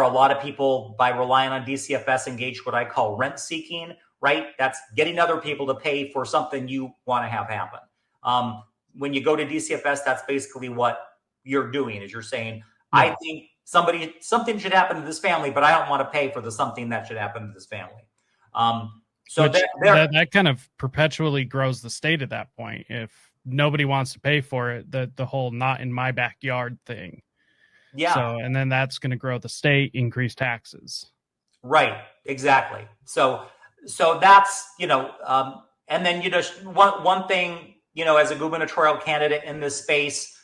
A lot of people, by relying on DCFS, engage what I call rent seeking, right? That's getting other people to pay for something you want to have happen. When you go to DCFS, that's basically what you're doing, is you're saying, I think something should happen to this family, but I don't want to pay for the something that should happen to this family. So that kind of perpetually grows the state at that point. If nobody wants to pay for it, the whole not in my backyard thing. Yeah. So, and then that's going to grow the state, increase taxes. Right. Exactly. So that's, and then, one thing, as a gubernatorial candidate in this space,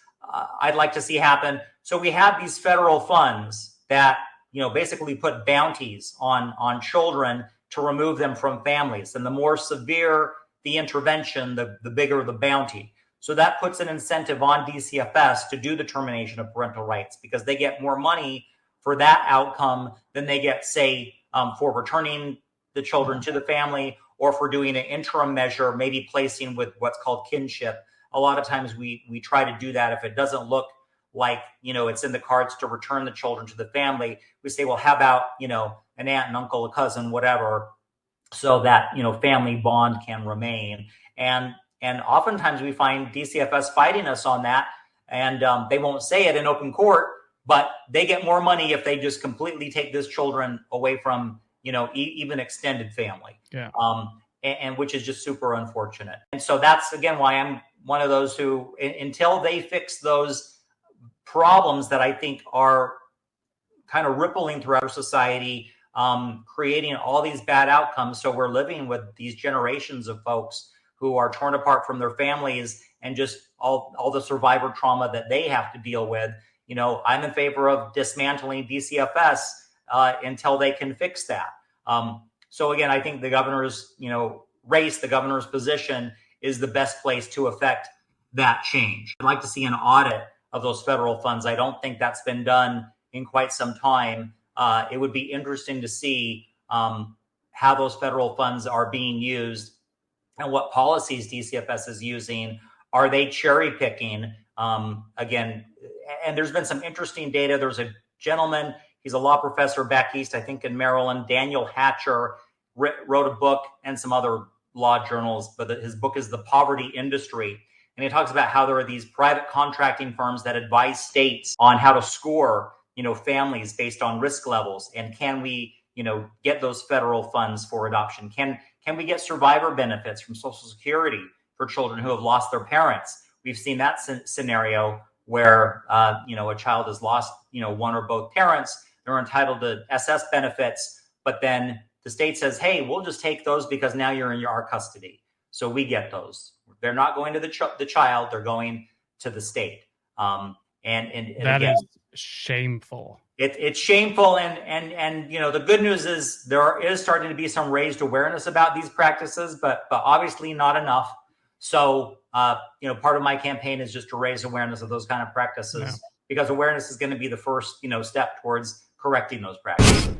I'd like to see happen. So we have these federal funds that, basically put bounties on children to remove them from families. And the more severe the intervention, the bigger the bounty. So that puts an incentive on DCFS to do the termination of parental rights, because they get more money for that outcome than they get, say, for returning the children to the family, or for doing an interim measure, maybe placing with what's called kinship. A lot of times we try to do that if it doesn't look like, it's in the cards to return the children to the family. We say, well, how about, an aunt and uncle, a cousin, whatever, so that, family bond can remain. And oftentimes we find DCFS fighting us on that, and they won't say it in open court, but they get more money if they just completely take this children away from, even extended family. Yeah. And which is just super unfortunate. And so that's, again, why I'm one of those who, until they fix those problems that I think are kind of rippling throughout our society, creating all these bad outcomes. So we're living with these generations of folks who are torn apart from their families, and just all the survivor trauma that they have to deal with. I'm in favor of dismantling DCFS until they can fix that. So again, I think the governor's, race, the governor's position is the best place to affect that change. I'd like to see an audit of those federal funds. I don't think that's been done in quite some time. It would be interesting to see how those federal funds are being used, and what policies DCFS is using. Are they cherry picking? Again, and there's been some interesting data. There's a gentleman, he's a law professor back east, I think in Maryland, Daniel Hatcher, wrote a book and some other law journals, but his book is The Poverty Industry. And he talks about how there are these private contracting firms that advise states on how to score, families based on risk levels. And can we, get those federal funds for adoption? Can we get survivor benefits from Social Security for children who have lost their parents? We've seen that scenario where, a child has lost, one or both parents. They're entitled to SS benefits, but then the state says, hey, we'll just take those because now you're in our custody. So we get those. They're not going to the child, they're going to the state. And that again, is shameful. It's shameful. And the good news is there is starting to be some raised awareness about these practices, but obviously not enough. So, part of my campaign is just to raise awareness of those kind of practices, because awareness is going to be the first, step towards correcting those practices.